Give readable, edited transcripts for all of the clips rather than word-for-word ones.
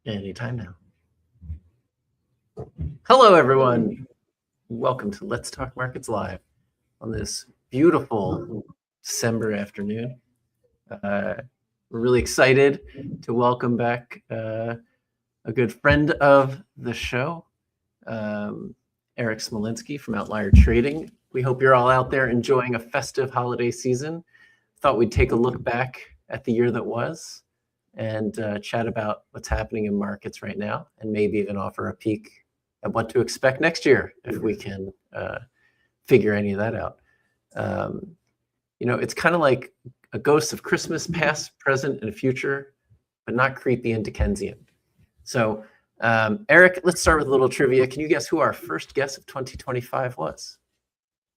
Anytime now. Hello, everyone. Welcome to Let's Talk Markets Live on this beautiful December afternoon. We're really excited to welcome back a good friend of the show, Erik Smolinski from Outlier Trading. We hope you're all out there enjoying a festive holiday season. Thought we'd take a look back at the year that was and chat about what's happening in markets right now, and maybe even offer a peek at what to expect next year if we can figure any of that out. It's kind of like a ghost of Christmas, past, present, and future, but not creepy and Dickensian. So, Erik, let's start with a little trivia. Can you guess who our first guest of 2025 was?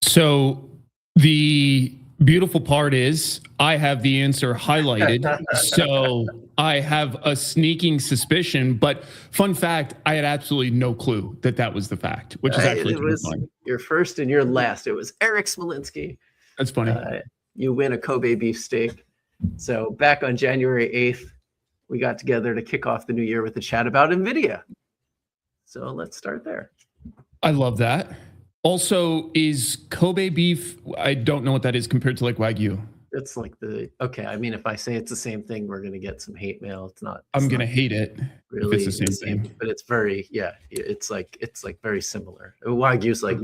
So the beautiful part is I have the answer highlighted. So I have a sneaking suspicion, but fun fact, I had absolutely no clue that was the fact, which is actually it was fun. Your first and your last. It was Erik Smolinski. That's funny. You win a Kobe beef steak. So back on January 8th, we got together to kick off the new year with a chat about NVIDIA. So let's start there. I love that. Also, is Kobe beef, I don't know what that is compared to like Wagyu. It's like I mean, if I say it's the same thing, we're going to get some hate mail. I'm going to hate it really if it's the same thing. But it's very, it's like very similar. Wagyu's like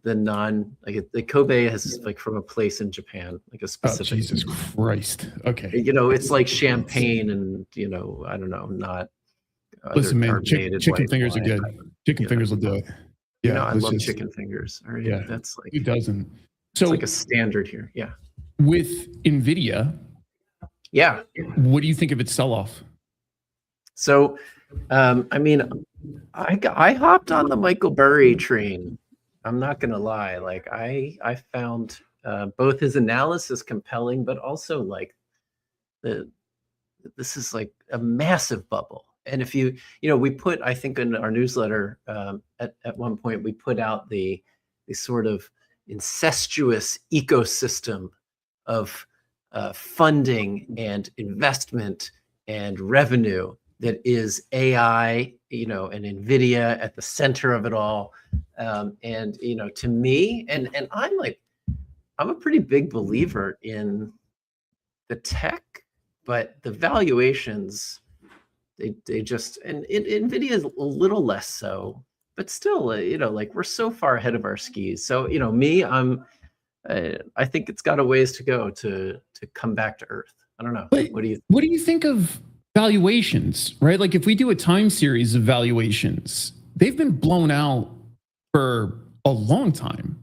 the Kobe has like from a place in Japan, like a specific. Oh, Jesus Christ. Okay. It's like champagne and, I don't know, not. Listen, man, chicken fingers are good. Chicken fingers will do it. Yeah, I love chicken fingers. All right. Yeah, that's like, who doesn't? So it's like a standard here. Yeah. With NVIDIA, yeah. What do you think of its sell-off? So, I mean, I hopped on the Michael Burry train. I'm not gonna lie. Like I found both his analysis compelling, but also like this is like a massive bubble. And if we put, I think in our newsletter at one point, we put out the sort of incestuous ecosystem of funding and investment and revenue that is AI, and NVIDIA at the center of it all. And, to me, and I'm a pretty big believer in the tech, but the valuations, they just, and NVIDIA is a little less so, but still, we're so far ahead of our skis. So, I think it's got a ways to go to come back to earth. I don't know. But what do you think of valuations, right? Like if we do a time series of valuations, they've been blown out for a long time.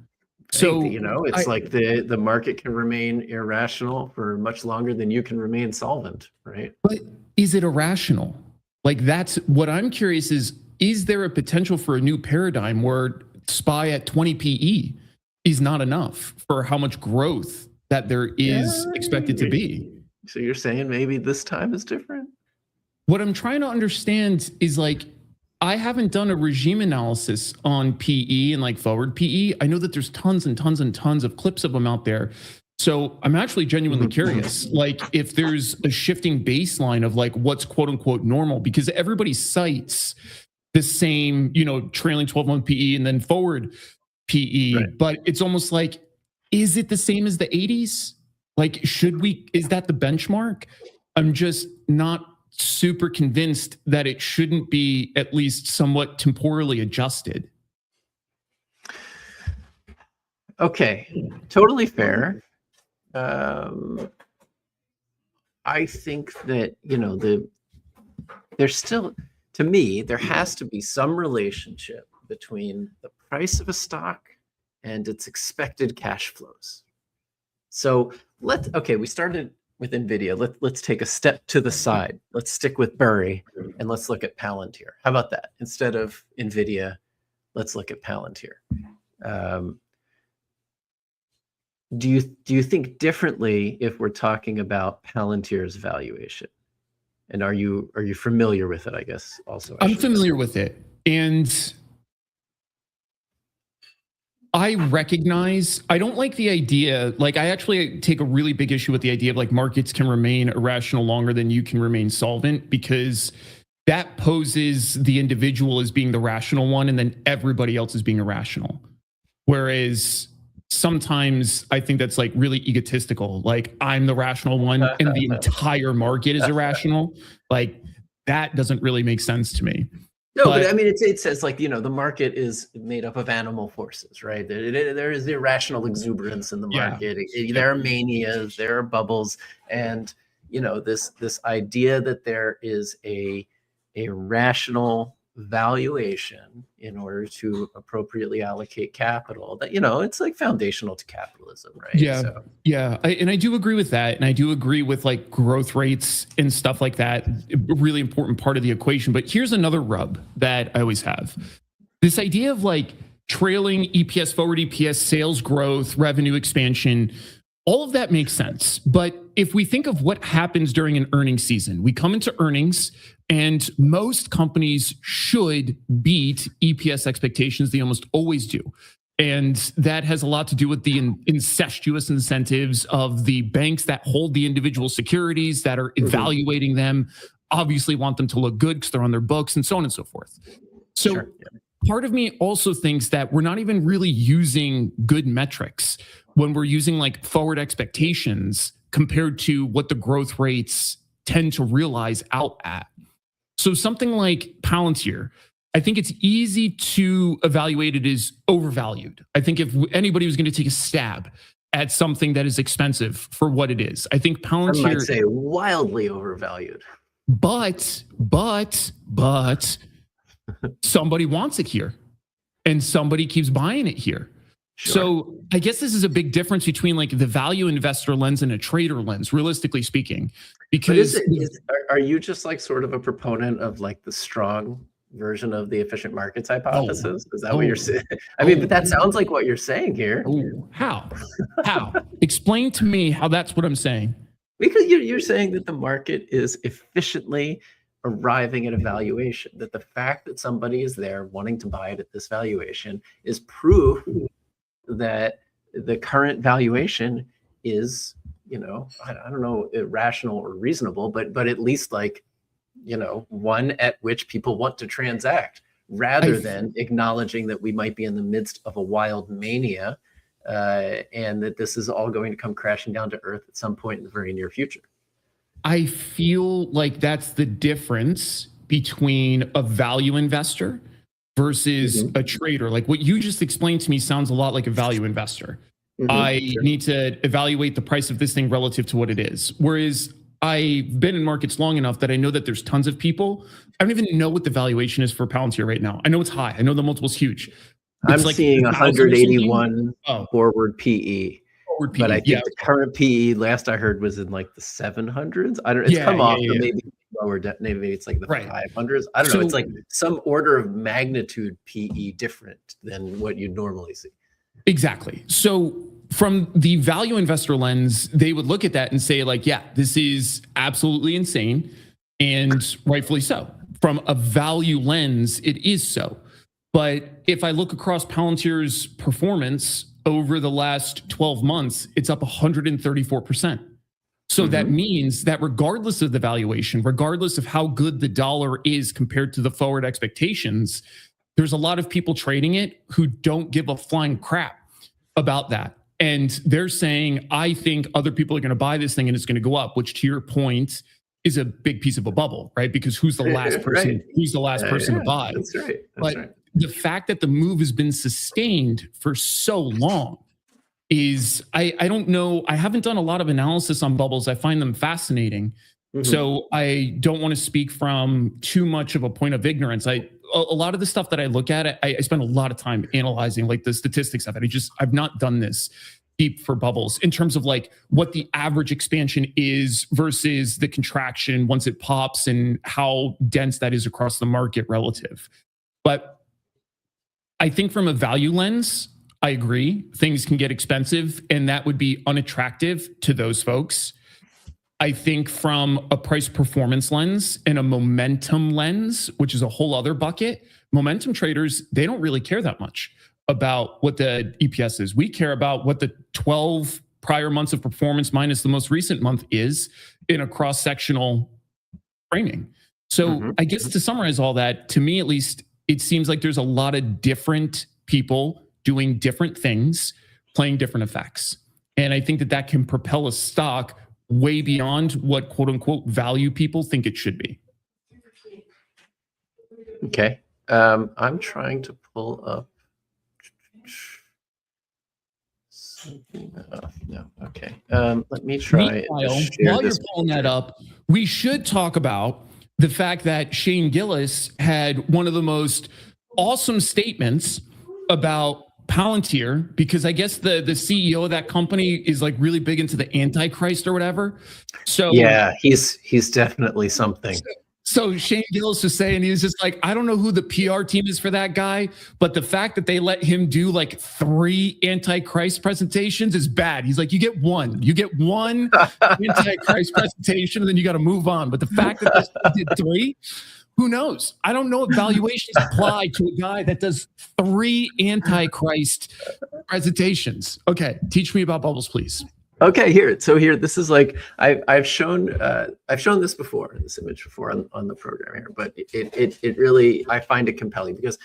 So, it's like the market can remain irrational for much longer than you can remain solvent, right? But is it irrational? Like that's what I'm curious is there a potential for a new paradigm where SPY at 20 PE is not enough for how much growth that there is expected to be? So you're saying maybe this time is different? What I'm trying to understand is like, I haven't done a regime analysis on PE and like forward PE. I know that there's tons and tons and tons of clips of them out there. So I'm actually genuinely curious, like if there's a shifting baseline of like what's quote unquote normal, because everybody cites the same, trailing 12-month PE and then forward PE, right. But it's almost like, is it the same as the 80s? Like, is that the benchmark? I'm just not super convinced that it shouldn't be at least somewhat temporally adjusted. Okay, totally fair. I think that, there's still, to me, there has to be some relationship between the price of a stock and its expected cash flows. So we started with NVIDIA. Let's take a step to the side. Let's stick with Burry and let's look at Palantir. How about that? Instead of NVIDIA, let's look at Palantir. Do you think differently if we're talking about Palantir's valuation? And are you familiar with it? I guess also. I'm familiar with it, and I recognize, I don't like the idea, like I actually take a really big issue with the idea of like markets can remain irrational longer than you can remain solvent, because that poses the individual as being the rational one, and then everybody else is being irrational. Whereas sometimes I think that's like really egotistical. Like, I'm the rational one and the entire market is irrational. Like, that doesn't really make sense to me. No, but I mean, it says like, the market is made up of animal forces, right? There is irrational exuberance in the market. There are manias, there are bubbles, and this idea that there is a rational valuation in order to appropriately allocate capital, that it's like foundational to capitalism, right? And I do agree with that, and I do agree with like growth rates and stuff like that, a really important part of the equation. But here's another rub that I always have: this idea of like trailing EPS, forward EPS, sales growth, revenue expansion. All of that makes sense. But if we think of what happens during an earnings season, we come into earnings and most companies should beat EPS expectations. They almost always do. And that has a lot to do with the incestuous incentives of the banks that hold the individual securities, that are evaluating them, obviously want them to look good because they're on their books, and so on and so forth. So part of me also thinks that we're not even really using good metrics when we're using like forward expectations compared to what the growth rates tend to realize out at. So something like Palantir, I think it's easy to evaluate it as overvalued. I think if anybody was going to take a stab at something that is expensive for what it is, I think Palantir, I might say wildly overvalued. But somebody wants it here, and somebody keeps buying it here. Sure. So I guess this is a big difference between like the value investor lens and a trader lens, realistically speaking. Because are you just like sort of a proponent of like the strong version of the efficient markets hypothesis? Is that what you're saying? I mean, but that sounds like what you're saying here. How? Explain to me how that's what I'm saying. Because you're saying that the market is efficiently arriving at a valuation, that the fact that somebody is there wanting to buy it at this valuation is proof that the current valuation is, I don't know, irrational or reasonable, but at least like, one at which people want to transact, rather than acknowledging that we might be in the midst of a wild mania, and that this is all going to come crashing down to earth at some point in the very near future. I feel like that's the difference between a value investor versus a trader. Like what you just explained to me sounds a lot like a value investor. I need to evaluate the price of this thing relative to what it is. Whereas I've been in markets long enough that I know that there's tons of people. I don't even know what the valuation is for Palantir right now. I know it's high. I know the multiple is huge. I'm like seeing 181 forward PE. But I think the current PE, last I heard, was in like the 700s. I don't. It's come off, but maybe lower. Maybe it's like the 500s. I don't know. It's like some order of magnitude PE different than what you normally see. Exactly. So from the value investor lens, they would look at that and say like, yeah, this is absolutely insane, and rightfully so. From a value lens, it is so. But if I look across Palantir's performance over the last 12 months, it's up 134%. So that means that regardless of the valuation, regardless of how good the dollar is compared to the forward expectations, there's a lot of people trading it who don't give a flying crap about that. And they're saying, I think other people are going to buy this thing and it's going to go up, which to your point is a big piece of a bubble, right? Because who's the last person? Who's the last person to buy? That's right. But the fact that the move has been sustained for so long is, I don't know. I haven't done a lot of analysis on bubbles. I find them fascinating. So I don't want to speak from too much of a point of ignorance. A lot of the stuff that I look at, I spend a lot of time analyzing like the statistics of it. I've not done this deep for bubbles in terms of like what the average expansion is versus the contraction once it pops and how dense that is across the market relative. But I think from a value lens, I agree, things can get expensive and that would be unattractive to those folks. I think from a price performance lens and a momentum lens, which is a whole other bucket, momentum traders, they don't really care that much about what the EPS is. We care about what the 12 prior months of performance minus the most recent month is in a cross-sectional framing. So I guess to summarize all that, to me at least, it seems like there's a lot of different people doing different things, playing different effects. And I think that that can propel a stock way beyond what quote unquote value people think it should be. Okay. I'm trying to pull up something. No. Okay. Let me try. Meanwhile, while you're pulling that up, we should talk about the fact that Shane Gillis had one of the most awesome statements about Palantir, because I guess the CEO of that company is like really big into the Antichrist or whatever. So yeah, he's definitely something. So Shane Gillis was saying, he was just like, I don't know who the PR team is for that guy, but the fact that they let him do like 3 Antichrist presentations is bad. He's like, you get one Antichrist presentation, and then you got to move on. But the fact that they did 3, who knows? I don't know if valuations apply to a guy that does 3 Antichrist presentations. Okay, teach me about bubbles, please. Okay, here. So here, this is like I've shown this before, this image before on the program here, but it really, I find it compelling because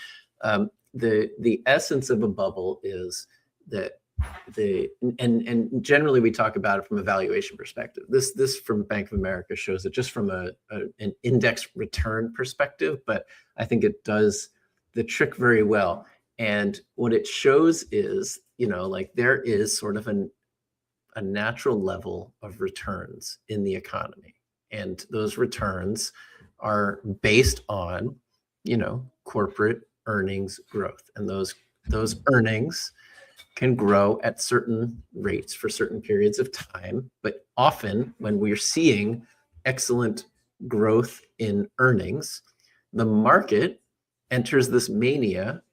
the essence of a bubble is that and generally we talk about it from a valuation perspective. This from Bank of America shows it just from an index return perspective, but I think it does the trick very well. And what it shows is, like there is sort of a natural level of returns in the economy. And those returns are based on, corporate earnings growth. And those earnings can grow at certain rates for certain periods of time. But often when we're seeing excellent growth in earnings, the market enters this mania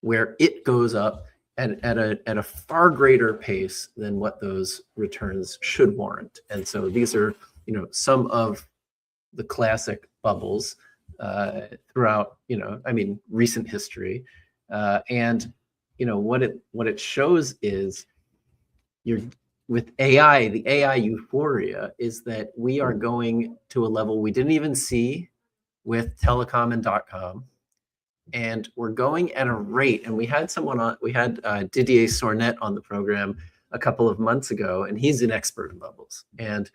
where it goes up at a far greater pace than what those returns should warrant. And so these are, some of the classic bubbles throughout, recent history. And what it shows is with AI, the AI euphoria is that we are going to a level we didn't even see with telecom and .com. And we're going at a rate, and we had Didier Sornet on the program a couple of months ago, and he's an expert in bubbles. And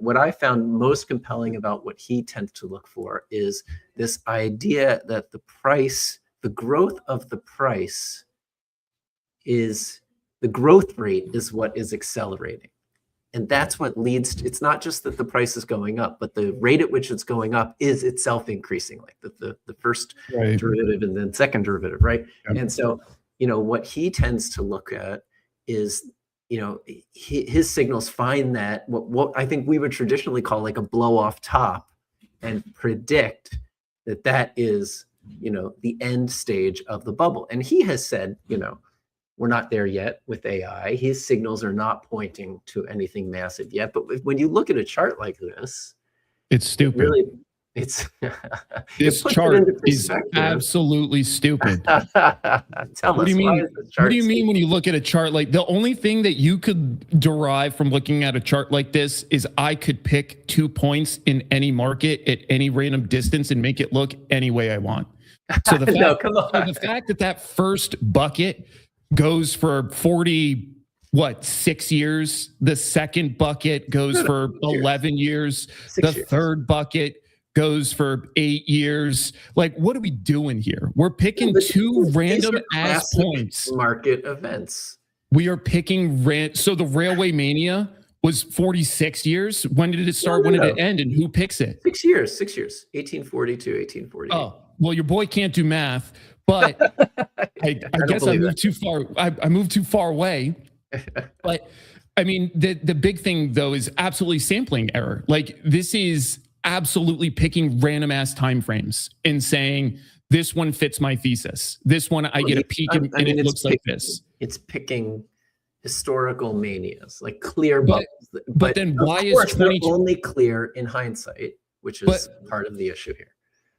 what I found most compelling about what he tends to look for is this idea that the growth of the price the growth rate is what is accelerating. And that's what leads to, it's not just that the price is going up, but the rate at which it's going up is itself increasing, like the first derivative and then second derivative, right? Yep. And so, what he tends to look at is, his signals find that what I think we would traditionally call like a blow off top, and predict that is, the end stage of the bubble. And he has said, we're not there yet with AI. His signals are not pointing to anything massive yet. But when you look at a chart like this, it's stupid. This chart is absolutely stupid. What do you mean? What do you mean when you look at a chart like the only thing that you could derive from looking at a chart like this is I could pick 2 points in any market at any random distance and make it look any way I want. So the fact that first bucket goes for 6 years. The second bucket goes for 11 years. The third bucket goes for 8 years. Like, what are we doing here? We're picking 2 random ass points. Market events. We are picking so the railway mania was 46 years. When did it start? When did it end? And who picks it? 6 years. 1840 to 1848. Oh, well, your boy can't do math. But I guess I moved too far. I moved too far away. But I mean, the big thing though is absolutely sampling error. Like this is absolutely picking random ass timeframes and saying this one fits my thesis. This one I get a peek and it looks like this. It's picking historical manias, like clear bubbles. But then why is 20 only clear in hindsight, which is part of the issue here.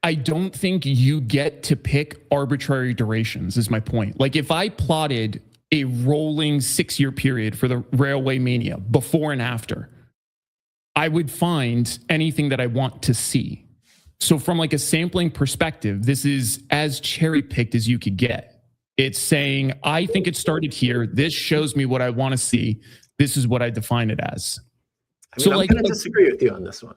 I don't think you get to pick arbitrary durations is my point. Like if I plotted a rolling 6-year period for the railway mania before and after, I would find anything that I want to see. So from like a sampling perspective, this is as cherry picked as you could get. It's saying, I think it started here. This shows me what I want to see. This is what I define it as. I mean, I'm going to disagree with you on this one.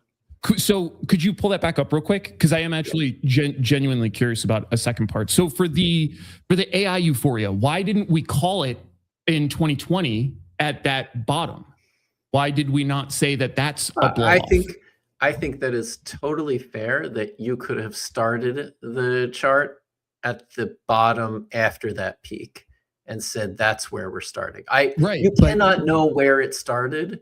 So could you pull that back up real quick? Because I am actually genuinely curious about a second part. So for the AI euphoria, why didn't we call it in 2020 at that bottom? Why did we not say that that's a blow off? I think that is totally fair that you could have started the chart at the bottom after that peak and said that's where we're starting. You cannot know where it started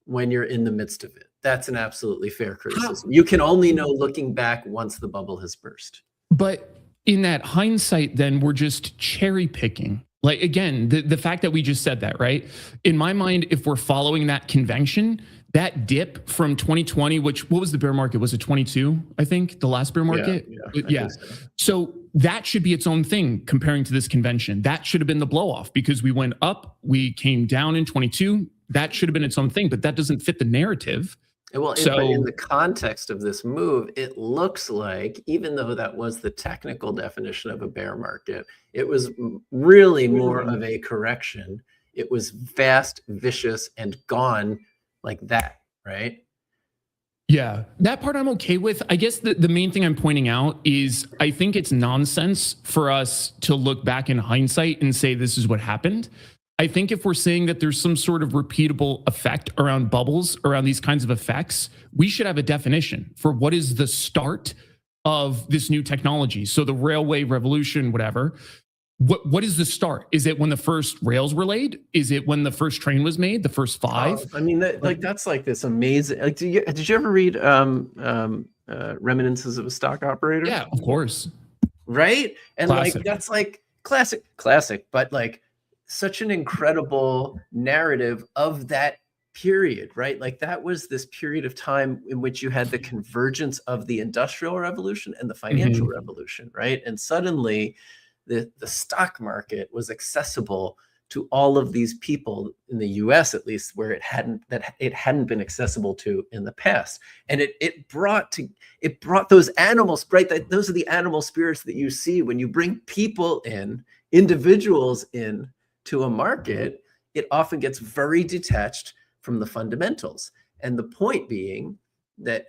when you're in the midst of it. That's an absolutely fair criticism. You can only know looking back once the bubble has burst. But in that hindsight, then we're just cherry picking. Like, again, the fact that we just said that, right? In my mind, if we're following that convention, that dip from 2020, what was the bear market? Was it 22, I think, the last bear market? Yeah. So that should be its own thing comparing to this convention. That should have been the blow off because we went up, we came down in 22. That should have been its own thing, but that doesn't fit the narrative. Well, but in the context of this move, it looks like, even though that was the technical definition of a bear market, it was really more of a correction. It was fast, vicious, and gone like that, right? Yeah, that part I'm okay with. I guess the main thing I'm pointing out is I think it's nonsense for us to look back in hindsight and say this is what happened. I think if we're saying that there's some sort of repeatable effect around bubbles, around these kinds of effects, we should have a definition for what is the start of this new technology. So the railway revolution, whatever, what is the start? Is it when the first rails were laid? Is it when the first train was made, the first five? I mean, that's like this amazing, like, did you ever read Reminiscences of a Stock Operator? Yeah, of course. Right? And classic. Like, that's like classic, but like, such an incredible narrative of that period, right? Like that was this period of time in which you had the convergence of the Industrial Revolution and the Financial Revolution, right? And suddenly the stock market was accessible to all of these people in the US, at least, where it hadn't been accessible to in the past. And it brought those animals, right? Those are the animal spirits that you see when you bring people in, individuals in, to a market. It often gets very detached from the fundamentals. And the point being that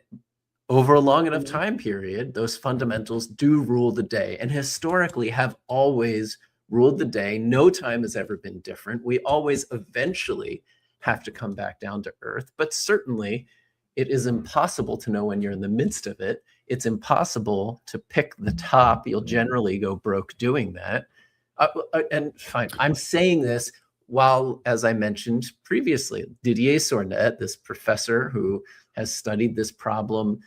over a long enough time period, those fundamentals do rule the day and historically have always ruled the day. No time has ever been different. We always eventually have to come back down to earth, but certainly it is impossible to know when you're in the midst of it. It's impossible to pick the top. You'll generally go broke doing that. And fine, I'm saying this while, as I mentioned previously, Didier Sornet, this professor who has studied this problem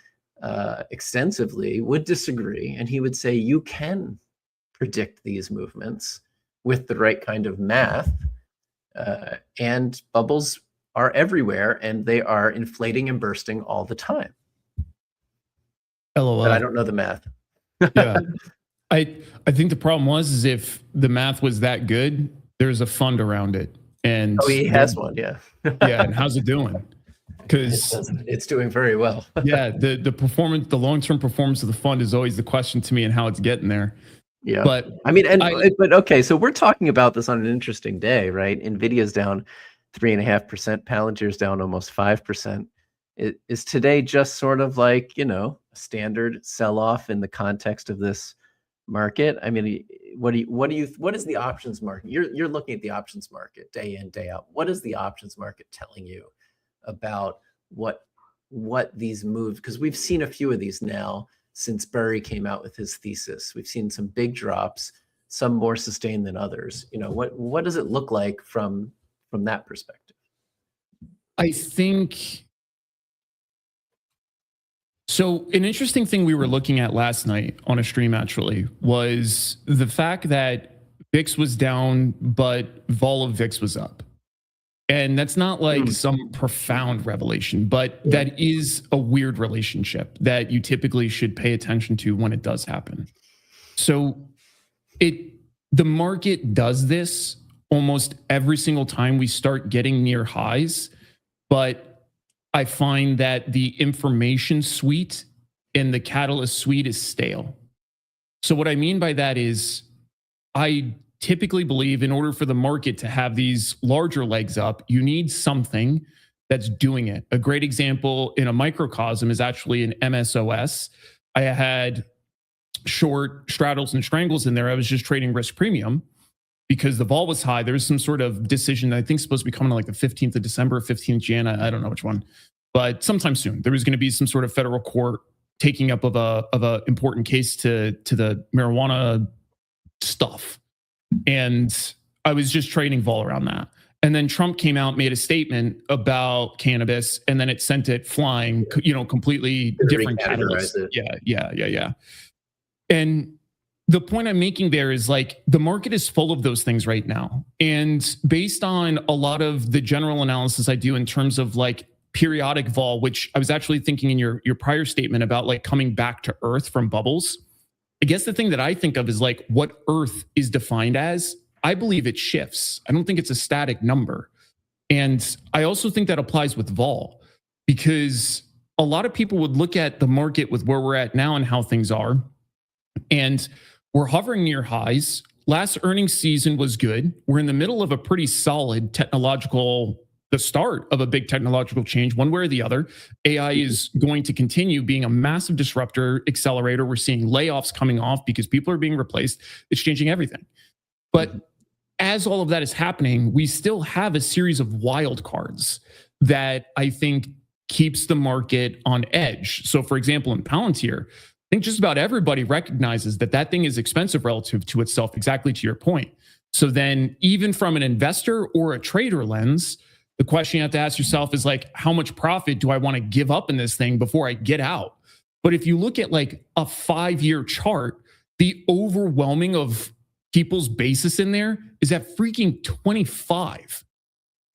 extensively, would disagree. And he would say you can predict these movements with the right kind of math. And bubbles are everywhere, and they are inflating and bursting all the time. LOL. But I don't know the math. Yeah. I think the problem was if the math was that good, there's a fund around it. And he has one, yeah. Yeah, and how's it doing? Because it's doing very well. Yeah, the performance, the long-term performance of the fund is always the question to me, and how it's getting there. Yeah, but I mean, but okay, so we're talking about this on an interesting day, right? Nvidia's down 3.5%, Palantir's down almost 5%. Is today just sort of like, a standard sell-off in the context of this market? I mean, what is the options market? You're looking at the options market day in, day out. What is the options market telling you about what these moves? Because we've seen a few of these now since Burry came out with his thesis. We've seen some big drops, some more sustained than others. What does it look like from that perspective? I think so. An interesting thing we were looking at last night on a stream actually was the fact that VIX was down, but vol of VIX was up. And that's not like some profound revelation, but that is a weird relationship that you typically should pay attention to when it does happen. So the market does this almost every single time we start getting near highs, but I find that the information suite and the catalyst suite is stale. So what I mean by that is I typically believe in order for the market to have these larger legs up, you need something that's doing it. A great example in a microcosm is actually an MSOS. I had short straddles and strangles in there. I was just trading risk premium because the vol was high. There was some sort of decision that I think is supposed to be coming on like the 15th of December, 15th Jan. I don't know which one, but sometime soon there was going to be some sort of federal court taking up of a important case to the marijuana stuff. And I was just trading vol around that. And then Trump came out, made a statement about cannabis, and then it sent it flying, completely different catalyst. Yeah. And the point I'm making there is like the market is full of those things right now. And based on a lot of the general analysis I do in terms of like periodic vol, which I was actually thinking in your prior statement about like coming back to earth from bubbles. I guess the thing that I think of is like what earth is defined as. I believe it shifts. I don't think it's a static number. And I also think that applies with vol because a lot of people would look at the market with where we're at now and how things are. And we're hovering near highs. Last earnings season was good. We're in the middle of a pretty solid the start of a big technological change, one way or the other. AI is going to continue being a massive disruptor, accelerator. We're seeing layoffs coming off because people are being replaced. It's changing everything. But as all of that is happening, we still have a series of wild cards that I think keeps the market on edge. So for example, in Palantir, I think just about everybody recognizes that thing is expensive relative to itself, exactly to your point. So then even from an investor or a trader lens, the question you have to ask yourself is like, how much profit do I want to give up in this thing before I get out? But if you look at like a 5-year chart, the overwhelming of people's basis in there is at freaking 25.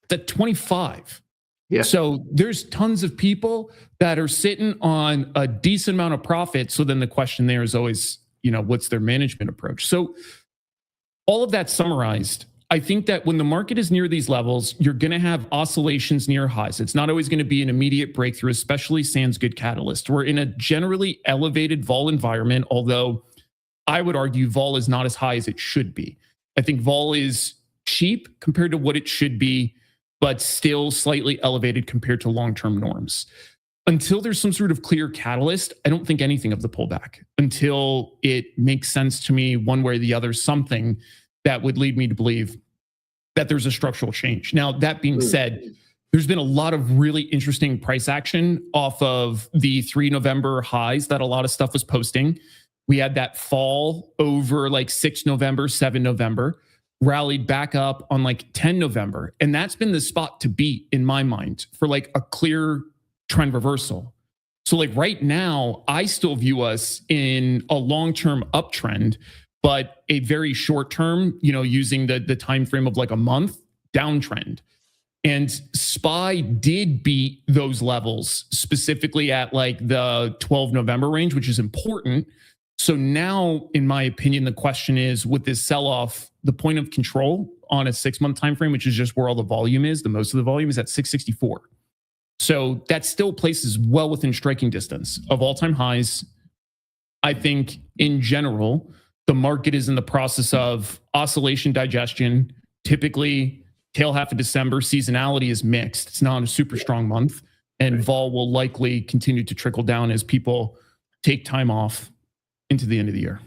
At 25. Yeah. So there's tons of people that are sitting on a decent amount of profit. So then the question there is always, what's their management approach? So all of that summarized, I think that when the market is near these levels, you're going to have oscillations near highs. It's not always going to be an immediate breakthrough, especially sans good catalyst. We're in a generally elevated vol environment, although I would argue vol is not as high as it should be. I think vol is cheap compared to what it should be, but still slightly elevated compared to long-term norms. Until there's some sort of clear catalyst, I don't think anything of the pullback until it makes sense to me one way or the other, something that would lead me to believe that there's a structural change. Now, that being said, there's been a lot of really interesting price action off of the 3 November highs that a lot of stuff was posting. We had that fall over like 6 November, 7 November, rallied back up on like 10 November. And that's been the spot to beat in my mind for like a clear trend reversal. So like right now, I still view us in a long-term uptrend, but a very short-term, using the time frame of like a month, downtrend. And SPY did beat those levels, specifically at like the 12 November range, which is important. So now, in my opinion, the question is, with this sell-off, the point of control on a 6-month time frame, which is just where all the volume is, the most of the volume is at 664. So that still places well within striking distance of all-time highs. I think in general, the market is in the process of oscillation digestion. Typically, tail half of December, seasonality is mixed. It's not a super strong month. And vol will likely continue to trickle down as people take time off into the end of the year.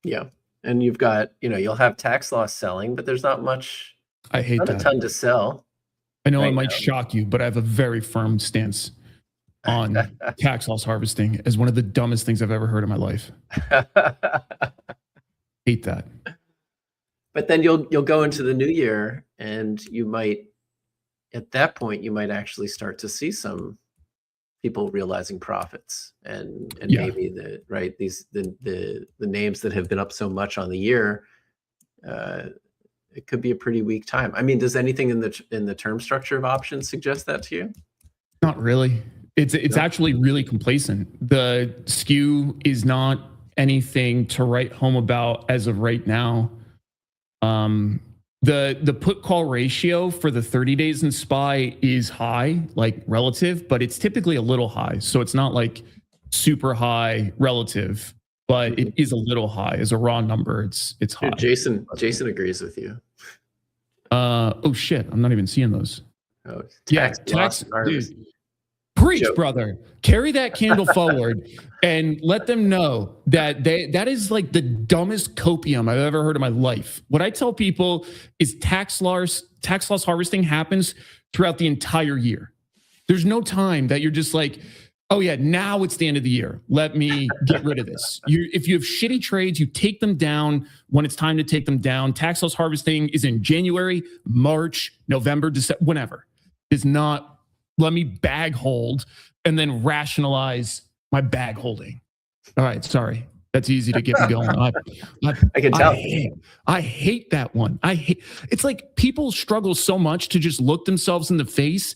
Yeah. And you've got, you'll have tax loss selling, but there's not much. I hate not that. a ton to sell. I know it might shock you, but I have a very firm stance on tax loss harvesting as one of the dumbest things I've ever heard in my life. Hate that. But then you'll go into the new year and you might, at that point, you might actually start to see some people realizing profits and maybe the names that have been up so much on the year, it could be a pretty weak time. I mean, does anything in the term structure of options suggest that to you? Not really. It's actually really complacent. The skew is not anything to write home about as of right now. The put call ratio for the 30 days in SPY is high, like relative, but it's typically a little high. So it's not like super high relative, but it is a little high as a raw number. It's high. Jason agrees with you. Oh shit, I'm not even seeing those. Oh, tax dude. Preach, brother. Carry that candle forward and let them know that that is like the dumbest copium I've ever heard in my life. What I tell people is tax loss harvesting happens throughout the entire year. There's no time that you're just like, oh yeah, now it's the end of the year. Let me get rid of this. If you have shitty trades, you take them down when it's time to take them down. Tax loss harvesting is in January, March, November, December, whenever. It's not, let me bag hold and then rationalize my bag holding. All right, sorry. That's easy to get me going. I can tell. I hate that one. It's like people struggle so much to just look themselves in the face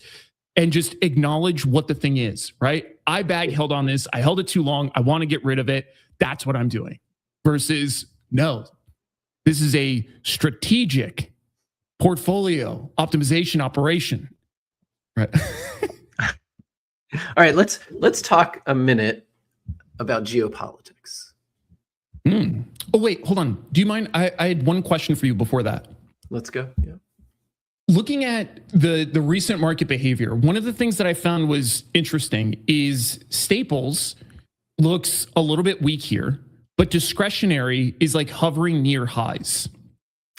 and just acknowledge what the thing is, right? I bag held on this. I held it too long. I want to get rid of it. That's what I'm doing. Versus, no, this is a strategic portfolio optimization operation. Right. All right, let's talk a minute about geopolitics. Oh, wait, hold on. Do you mind? I had one question for you before that. Let's go. Yeah. Looking at the recent market behavior, one of the things that I found was interesting is staples looks a little bit weak here, but discretionary is like hovering near highs.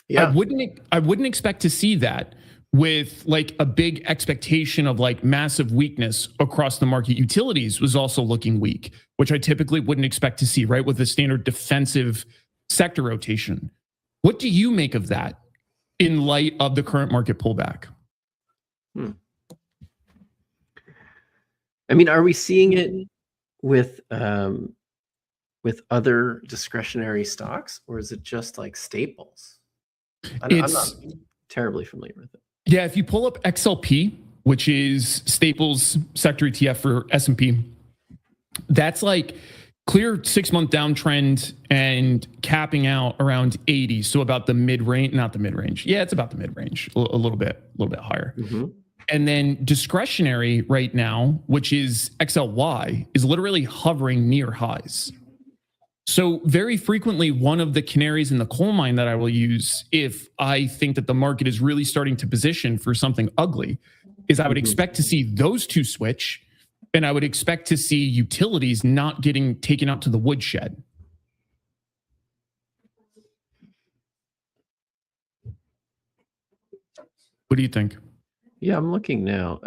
Yeah. I wouldn't expect to see that with like a big expectation of like massive weakness across the market. Utilities was also looking weak, which I typically wouldn't expect to see, right? With the standard defensive sector rotation. What do you make of that in light of the current market pullback? I mean, are we seeing it with other discretionary stocks, or is it just like staples? I'm not terribly familiar with it. Yeah, if you pull up XLP, which is Staples sector ETF for S&P, that's like clear 6-month downtrend and capping out around 80. So about the mid-range, not the mid-range. Yeah, it's about the mid-range, a little bit higher. Mm-hmm. And then discretionary right now, which is XLY, is literally hovering near highs. So very frequently, one of the canaries in the coal mine that I will use if I think that the market is really starting to position for something ugly is I would expect to see those two switch, and I would expect to see utilities not getting taken out to the woodshed. What do you think? Yeah, I'm looking now.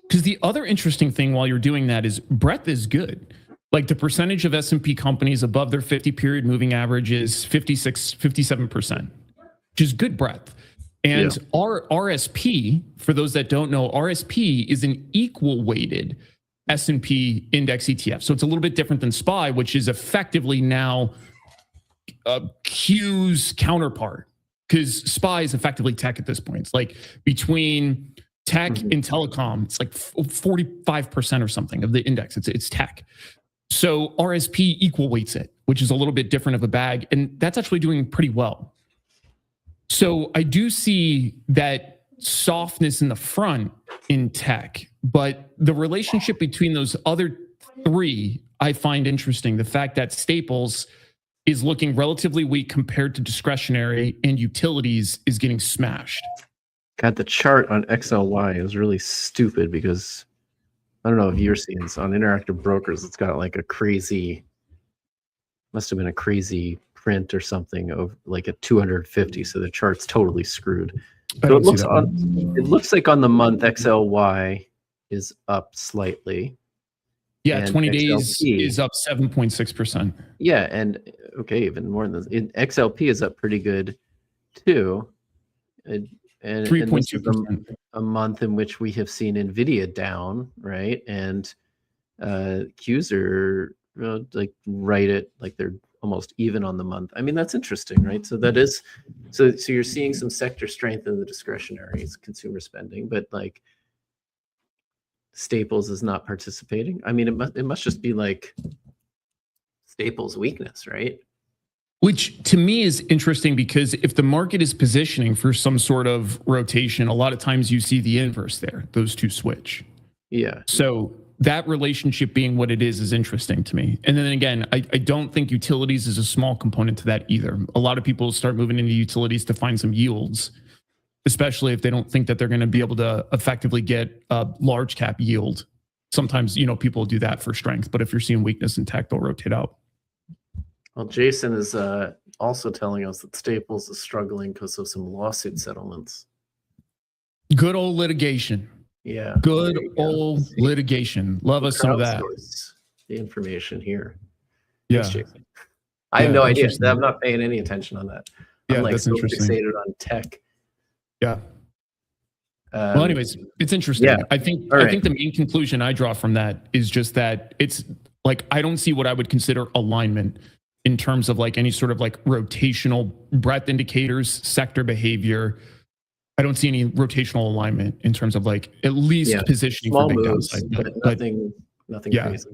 Because the other interesting thing while you're doing that is breadth is good. Like the percentage of S&P companies above their 50-period moving average is 57%, which is good breadth. And our RSP, for those that don't know, RSP is an equal weighted S&P index ETF. So it's a little bit different than SPY, which is effectively now Q's counterpart, because SPY is effectively tech at this point. It's like between tech and telecom, it's like 45% or something of the index. It's tech. So RSP equal weights it, which is a little bit different of a bag. And that's actually doing pretty well. So I do see that softness in the front in tech, but the relationship between those other three, I find interesting. The fact that staples is looking relatively weak compared to discretionary, and utilities is getting smashed. God, the chart on XLY is really stupid because I don't know if you're seeing this on Interactive Brokers. It's got like a crazy, must have been a crazy print or something of like at 250. So the chart's totally screwed. So it looks like on the month XLY is up slightly. Yeah, 20 days is up 7.6%. Yeah, and okay, even more than this. XLP is up pretty good too. And 3.2%. A month in which we have seen Nvidia down, right? And Qs are like right at like they're almost even on the month. I mean, that's interesting, right? So that is so you're seeing some sector strength in the discretionary consumer spending, but like staples is not participating. I mean, it must just be like staples weakness, right? Which to me is interesting because if the market is positioning for some sort of rotation, a lot of times you see the inverse there, those two switch. Yeah. So that relationship being what it is interesting to me. And then again, I don't think utilities is a small component to that either. A lot of people start moving into utilities to find some yields, especially if they don't think that they're going to be able to effectively get a large cap yield. Sometimes, people do that for strength, but if you're seeing weakness in tech, they'll rotate out. Well, Jason is also telling us that Staples is struggling because of some lawsuit settlements. Good old litigation. Yeah. Good old litigation. Love us some of that. The information here. Yeah. Thanks, Jason. I have no idea. I'm not paying any attention on that. I'm like so fixated on tech. Yeah. Well, anyways, it's interesting. Yeah. I think the main conclusion I draw from that is just that it's like I don't see what I would consider alignment in terms of like any sort of like rotational breadth indicators, sector behavior. I don't see any rotational alignment in terms of like at least positioning small for big moves, downside. but nothing crazy.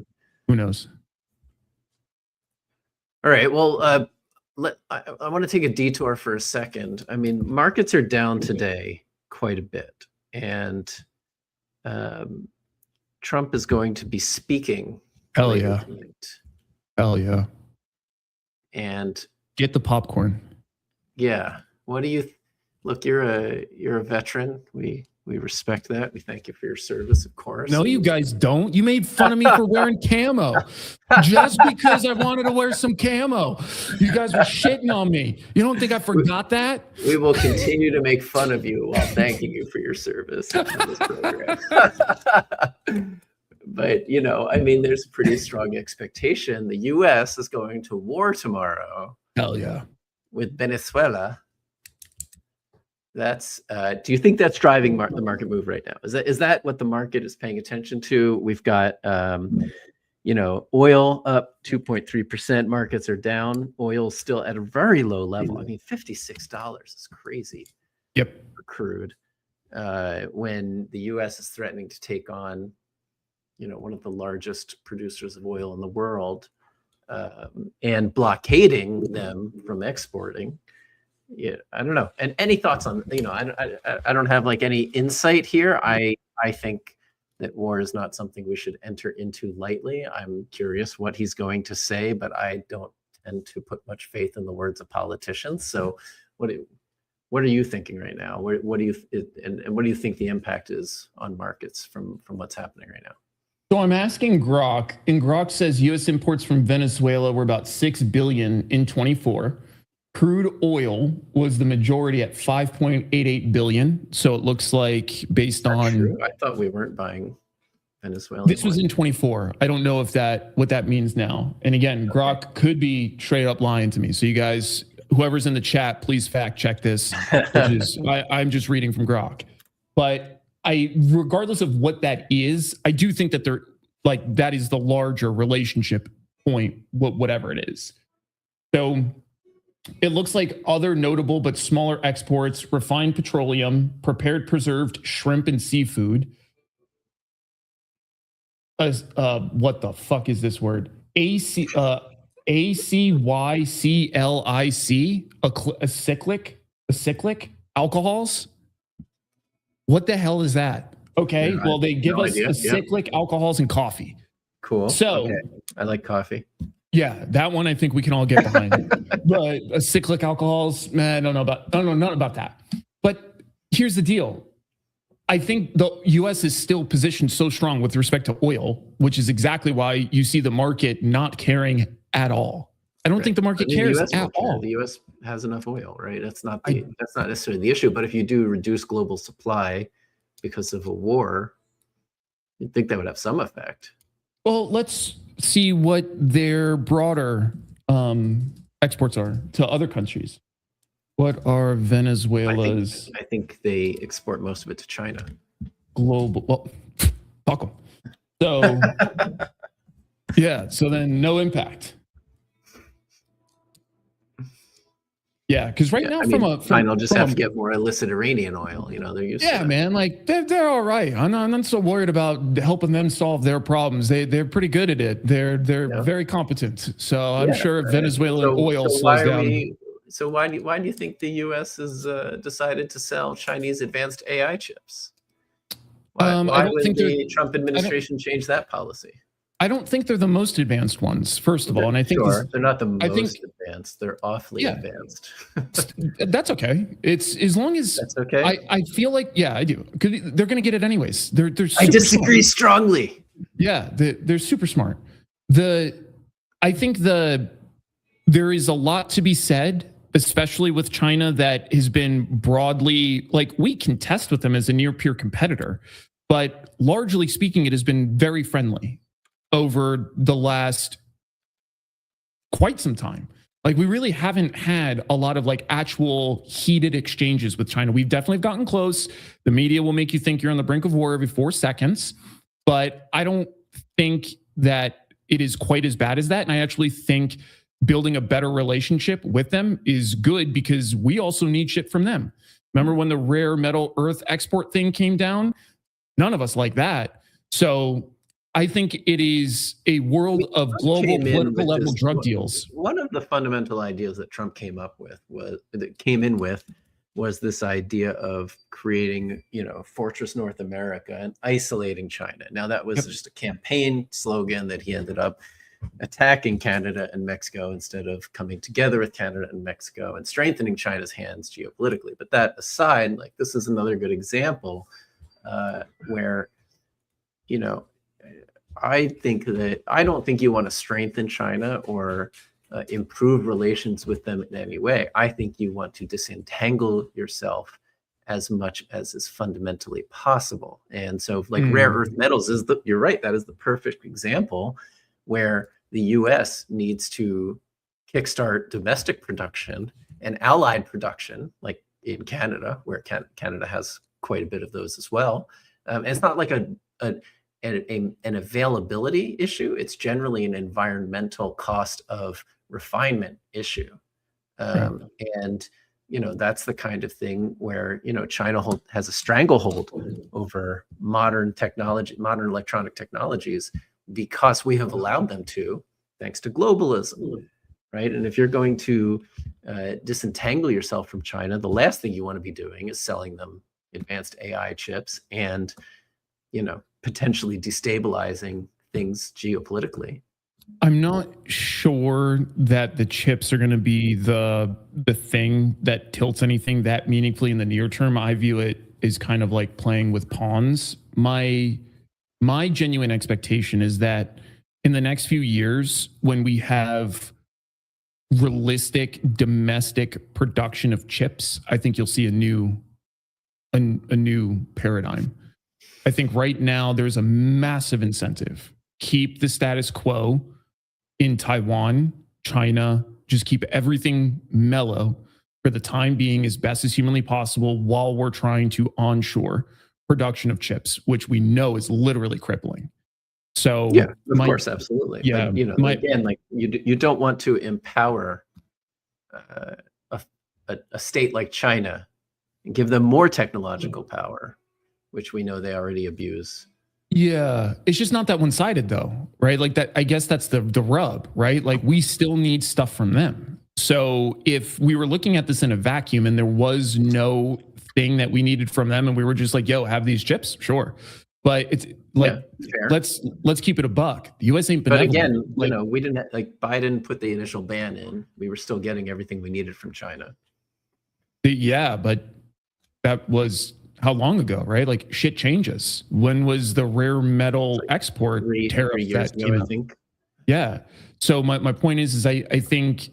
Who knows? All right. Well, I want to take a detour for a second. I mean, markets are down today quite a bit, and Trump is going to be speaking. Hell yeah. Hell yeah. And get the popcorn. Yeah. What do you look? You're a veteran. We respect that. We thank you for your service, of course. No, you guys don't. You made fun of me for wearing camo just because I wanted to wear some camo. You guys were shitting on me. You don't think I forgot that? We will continue to make fun of you while thanking you for your service on this program. But, I mean, there's a pretty strong expectation. The U.S. is going to war tomorrow. Hell yeah. With Venezuela. That's. Do you think that's driving the market move right now? Is that what the market is paying attention to? We've got, oil up 2.3%. Markets are down. Oil still at a very low level. I mean, $56 is crazy. Yep. For crude. When the U.S. is threatening to take on, one of the largest producers of oil in the world, and blockading them from exporting. Yeah, I don't know. And any thoughts on, I don't have like any insight here. I think that war is not something we should enter into lightly. I'm curious what he's going to say, but I don't tend to put much faith in the words of politicians. So what are you thinking right now? What do you think the impact is on markets from what's happening right now? So I'm asking Grok, and Grok says U.S. imports from Venezuela were about $6 billion in 24. Crude oil was the majority at 5.88 billion. So it looks like based on. True. I thought we weren't buying Venezuela. This was in 24. I don't know if what that means now. And again, Grok could be straight up lying to me. So you guys, whoever's in the chat, please fact check this. I'm just reading from Grok. But regardless of what that is, I do think that that is the larger relationship point, whatever it is. So it looks like other notable but smaller exports: refined petroleum, prepared preserved shrimp and seafood. What the fuck is this word? ACYCLIC, acyclic alcohols. What the hell is that? Okay, yeah, well, they give us acyclic alcohols and coffee. Cool. So okay. I like coffee. Yeah, that one I think we can all get behind. But acyclic alcohols, man, I don't know nothing about that. But here's the deal. I think the U.S. is still positioned so strong with respect to oil, which is exactly why you see the market not caring at all. I don't think the market cares at all. The U.S. has enough oil, right? That's not necessarily the issue. But if you do reduce global supply because of a war, you'd think that would have some effect. Well, let's see what their broader exports are to other countries. What are Venezuela's? I think they export most of it to China. Global. Well, fuck them. So, yeah. So then no impact. Yeah, because right now, I mean, China will just from have to a get more illicit Iranian oil. They're used to yeah, that. man, like they're all right. I'm not so worried about helping them solve their problems. They're pretty good at it. They're Yeah. very competent. So I'm Yeah. sure if Venezuelan So, oil so slows why are down. we? So why do you think the U.S. has decided to sell Chinese advanced AI chips? I Why don't would think they're the Trump I don't administration change that policy? I don't think they're the most advanced ones, first of all. And I think Sure, they're not the I think most advanced. They're awfully yeah, advanced. that's okay. It's as long as That's okay. I feel like yeah, I do. 'Cause they're gonna get it anyways. They're I super disagree smart. strongly. Yeah, they're super smart. I think there is a lot to be said, especially with China, that has been broadly like we can test with them as a near peer competitor, but largely speaking, it has been very friendly over the last quite some time. Like we really haven't had a lot of like actual heated exchanges with China. We've definitely gotten close. The media will make you think you're on the brink of war every 4 seconds, but I don't think that it is quite as bad as that. And I actually think building a better relationship with them is good because we also need shit from them. Remember when the rare metal earth export thing came down? None of us like that. So I think it is a world of global political level drug deals. One of the fundamental ideas that Trump came in with was this idea of creating, Fortress North America and isolating China. Now that was just a campaign slogan that he ended up attacking Canada and Mexico instead of coming together with Canada and Mexico and strengthening China's hands geopolitically. But that aside, like this is another good example where, I don't think you want to strengthen China or improve relations with them in any way. I think you want to disentangle yourself as much as is fundamentally possible. And so like rare earth metals you're right, that is the perfect example where the US needs to kickstart domestic production and allied production, like in Canada, where Canada has quite a bit of those as well. And it's not like an availability issue. It's generally an environmental cost of refinement issue. And, that's the kind of thing where, China has a stranglehold over modern technology, modern electronic technologies, because we have allowed them to, thanks to globalism, right? And if you're going to disentangle yourself from China, the last thing you want to be doing is selling them advanced AI chips and, potentially destabilizing things geopolitically. I'm not sure that the chips are going to be the thing that tilts anything that meaningfully in the near term. I view it as kind of like playing with pawns. My genuine expectation is that in the next few years, when we have realistic domestic production of chips, I think you'll see a new paradigm. I think right now there's a massive incentive. Keep the status quo in Taiwan, China, just keep everything mellow for the time being as best as humanly possible while we're trying to onshore production of chips, which we know is literally crippling. So yeah, of course, absolutely. Yeah, but, again, like you don't want to empower a state like China and give them more technological power, which we know they already abuse. Yeah, it's just not that one-sided though, right? Like that, I guess that's the rub, right? Like we still need stuff from them. So if we were looking at this in a vacuum and there was no thing that we needed from them and we were just like, yo, have these chips? Sure. But it's like, let's keep it a buck. The US ain't benevolent. But again, we didn't Biden put the initial ban in. We were still getting everything we needed from China. Yeah, but that was how long ago, right? Like shit changes. When was the rare metal export tariff 3 years ago, I think? Yeah. So my point is I think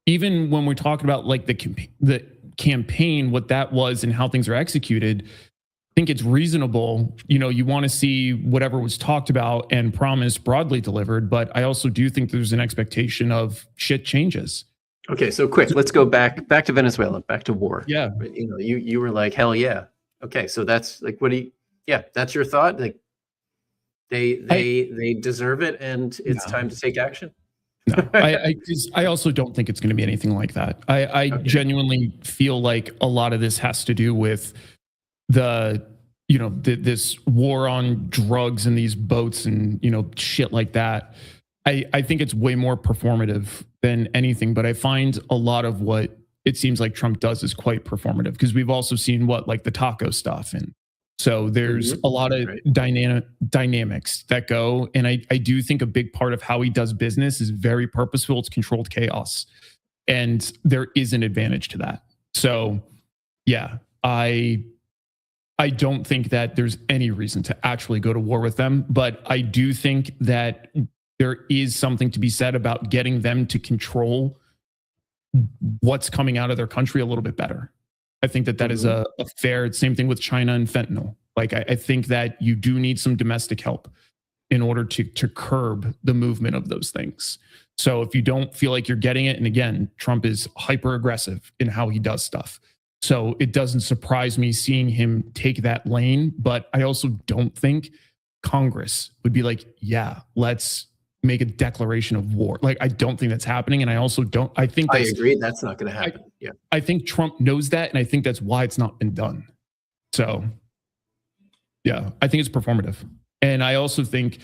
even when we're talking about like the campaign, what that was and how things are executed, I think it's reasonable. You want to see whatever was talked about and promised broadly delivered, but I also do think there's an expectation of shit changes. Okay, so quick, let's go back to Venezuela, back to war. Yeah. You were like, hell yeah. Okay, so that's like, that's your thought? Like they deserve it and it's time to take action? No, I also don't think it's going to be anything like that. I Okay. genuinely feel like a lot of this has to do with this war on drugs and these boats and shit like that. I think it's way more performative than anything, but I find a lot of what it seems like Trump does is quite performative, because we've also seen like the taco stuff, and so there's a lot of Right. dynamics that go. And I do think a big part of how he does business is very purposeful. It's controlled chaos, and there is an advantage to that. So yeah, I don't think that there's any reason to actually go to war with them, but I do think that there is something to be said about getting them to control what's coming out of their country a little bit better. I think that is a fair, same thing with China and fentanyl. Like, I think that you do need some domestic help in order to curb the movement of those things. So if you don't feel like you're getting it, and again, Trump is hyper aggressive in how he does stuff. So it doesn't surprise me seeing him take that lane, but I also don't think Congress would be like, yeah, let's make a declaration of war. Like, I don't think that's happening. And I also don't, I agree. That's not going to happen. Yeah. I think Trump knows that. And I think that's why it's not been done. So yeah, I think it's performative. And I also think,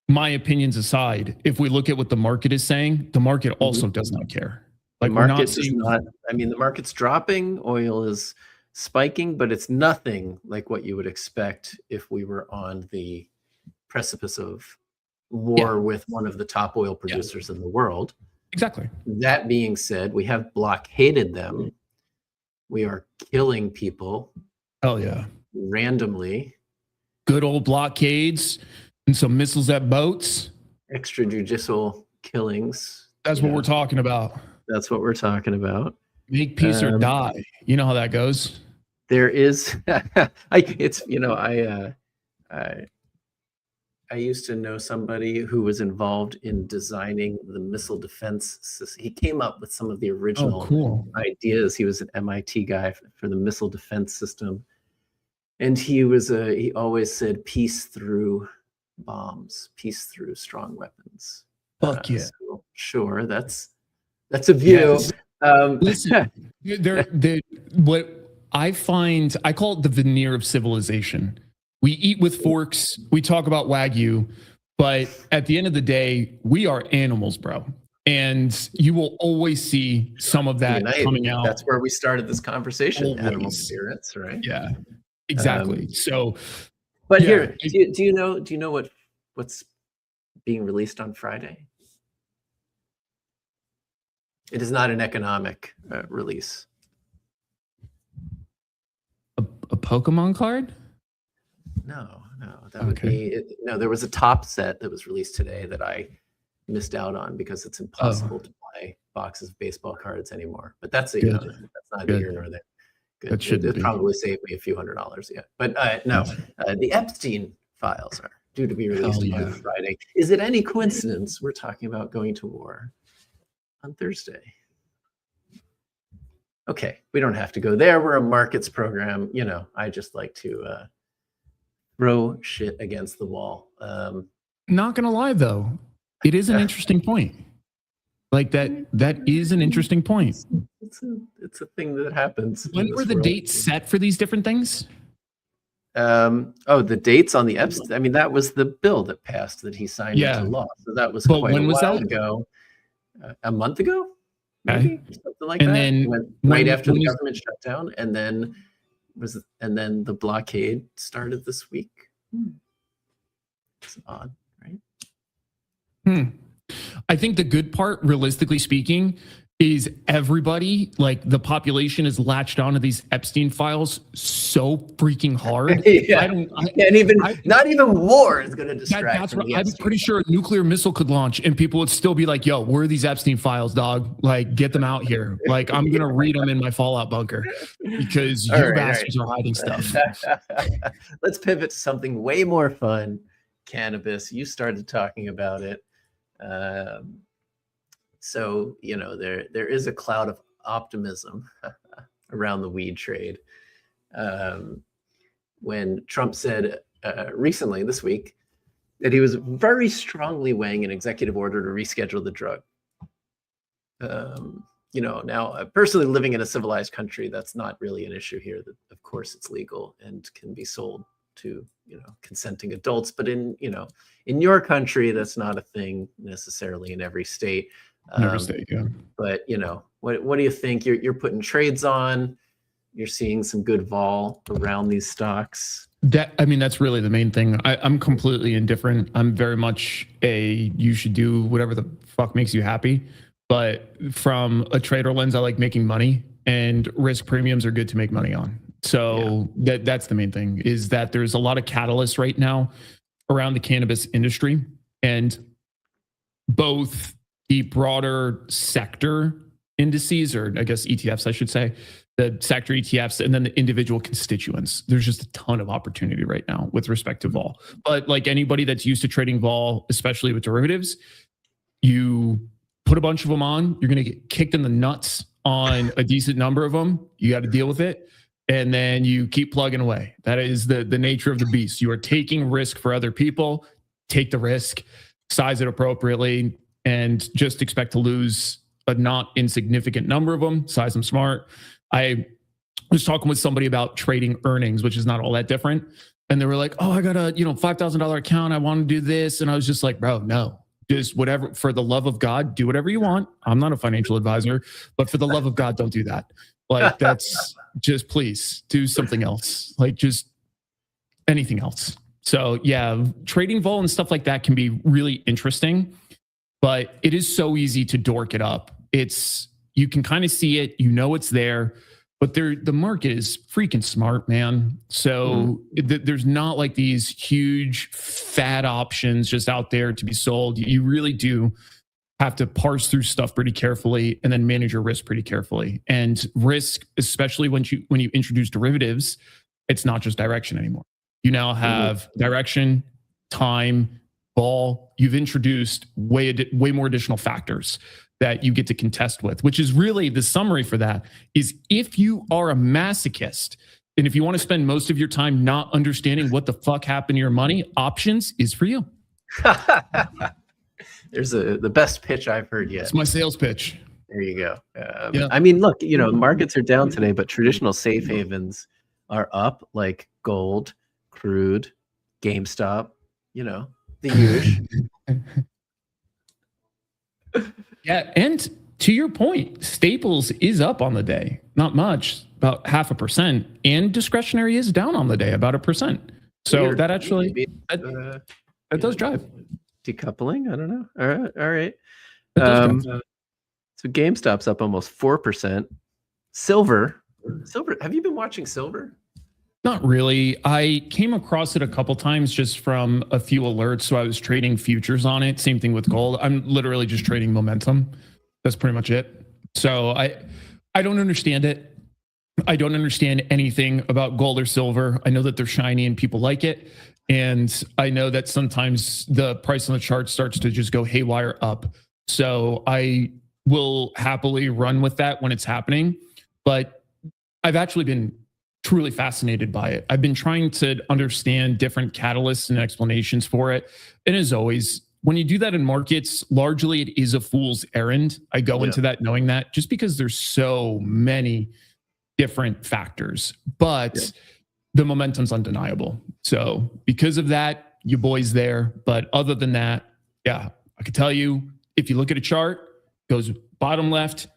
my opinions aside, if we look at what the market is saying, the market also does not care. Like, the market does not, I mean, the market's dropping, oil is spiking, but it's nothing like what you would expect if we were on the precipice of war with one of the top oil producers in the world. Exactly. That being said, we have blockaded them. We are killing people. Oh yeah. Randomly. Good old blockades and some missiles at boats. Extrajudicial killings. That's what we're talking about. That's what we're talking about. Make peace or die. You know how that goes. There is, I used to know somebody who was involved in designing the missile defense system. He came up with some of the original ideas. He was an MIT guy for the missile defense system. And he always said, peace through bombs, peace through strong weapons. Fuck yeah. So, sure, that's a view. Yes. Listen, what I find, I call it the veneer of civilization. We eat with forks, we talk about Wagyu, but at the end of the day, we are animals, bro. And you will always see some of that coming out. That's where we started this conversation, animal spirits, right? Yeah, exactly. But here, do you know what's being released on Friday? It is not an economic release. A Pokemon card? No, that would be no. There was a top set that was released today that I missed out on because it's impossible to buy boxes of baseball cards anymore. But that's that's neither here nor there. Good. That should probably save me a few $100. Yeah, but no, the Epstein files are due to be released on Friday. Is it any coincidence we're talking about going to war on Thursday? Okay, we don't have to go there. We're a markets program. I just like to throw shit against the wall. Not gonna lie though, it is an interesting point. Like that is an interesting point. It's a thing that happens. When were the dates set for these different things? The dates on the Epstein. I mean, that was the bill that passed that he signed into law. So that was quite a while ago. A month ago, maybe something like that. And then right after the government shut down, and then the blockade started this week. It's odd, right? I think the good part, realistically speaking, is everybody, like the population, is latched onto these Epstein files so freaking hard. Not even war is going to distract. That's what I'm pretty sure a nuclear missile could launch and people would still be like, yo, where are these Epstein files, dog? Like, get them out here. Like, I'm going to read them in my Fallout bunker because you bastards are hiding stuff. Let's pivot to something way more fun. Cannabis. You started talking about it. So, there is a cloud of optimism around the weed trade. When Trump said recently this week that he was very strongly weighing an executive order to reschedule the drug. Now personally living in a civilized country, that's not really an issue here. That of course it's legal and can be sold to consenting adults, but in your country, that's not a thing necessarily in every state. Yeah. But what do you think? You're putting trades on. You're seeing some good vol around these stocks. That's really the main thing. I'm completely indifferent. I'm very much you should do whatever the fuck makes you happy. But from a trader lens, I like making money, and risk premiums are good to make money on. So that's the main thing, is that there's a lot of catalysts right now around the cannabis industry, and both the broader sector indices, or I guess ETFs, I should say, the sector ETFs, and then the individual constituents. There's just a ton of opportunity right now with respect to vol. But like anybody that's used to trading vol, especially with derivatives, you put a bunch of them on, you're going to get kicked in the nuts on a decent number of them. You got to deal with it. And then you keep plugging away. That is the nature of the beast. You are taking risk for other people. Take the risk, size it appropriately, and just expect to lose a not insignificant number of them. Size them smart. I was talking with somebody about trading earnings, which is not all that different. And they were like, oh, I got a $5,000 account. I want to do this. And I was just like, bro, no. Just whatever, for the love of God, do whatever you want. I'm not a financial advisor, but for the love of God, don't do that. Like, that's just, please do something else. Like, just anything else. So yeah, trading vol and stuff like that can be really interesting, but it is so easy to dork it up. You can kind of see it, it's there, but the market is freaking smart, man. So there's not like these huge fat options just out there to be sold. You really do have to parse through stuff pretty carefully and then manage your risk pretty carefully. And risk, especially when you introduce derivatives, it's not just direction anymore. You now have direction, time, vol. You've introduced way more additional factors that you get to contest with, which is really the summary for that is, if you are a masochist and if you want to spend most of your time not understanding what the fuck happened to your money, options is for you. There's the best pitch I've heard yet. It's my sales pitch. There you go. I mean, look, markets are down today, but traditional safe havens are up, like gold, crude, GameStop, the huge. Yeah, and to your point, Staples is up on the day. Not much, about 0.5%, and discretionary is down on the day, about 1%. So weird. That actually that does drive. Decoupling? I don't know. All right. So GameStop's up almost 4%. Silver. Have you been watching silver? Not really. I came across it a couple times just from a few alerts. So I was trading futures on it. Same thing with gold. I'm literally just trading momentum. That's pretty much it. So I don't understand it. I don't understand anything about gold or silver. I know that they're shiny and people like it. And I know that sometimes the price on the chart starts to just go haywire up. So I will happily run with that when it's happening. But I've actually been truly fascinated by it. I've been trying to understand different catalysts and explanations for it. And as always, when you do that in markets, largely it is a fool's errand. I go into that knowing that, just because there's so many different factors, but the momentum's undeniable. So because of that, you boys there. But other than that, I could tell you, if you look at a chart, it goes bottom left